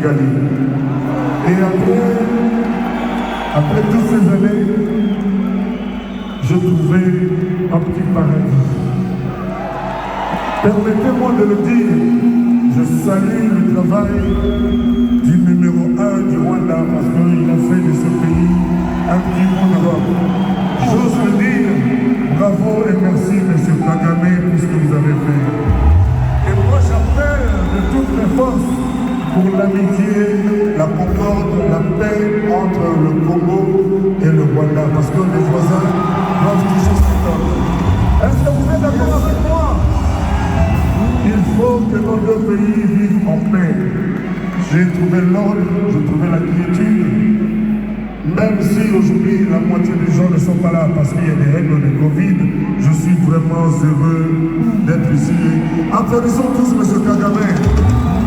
Kigali. Et après toutes ces années, je trouvais un petit paradis. Permettez-moi de le dire, je salue le travail du numéro 1 du Rwanda parce qu'il a fait de ce pays un petit bout d'Europe. J'ose le dire, bravo et merci M. Kagame pour ce que vous avez fait. Et moi j'appelle de toutes mes forces pour l'amitié, la concorde, la paix entre le Congo et le Rwanda parce que les voisins doivent toujours s'entendre. Est-ce que vous êtes d'accord avec moi? Il faut que nos deux pays vivent en paix. J'ai trouvé l'ordre, j'ai trouvé la quiétude. Même si aujourd'hui la moitié des gens ne sont pas là parce qu'il y a des règles de Covid, je suis vraiment heureux d'être ici. Applaudissons tous M. Kagame.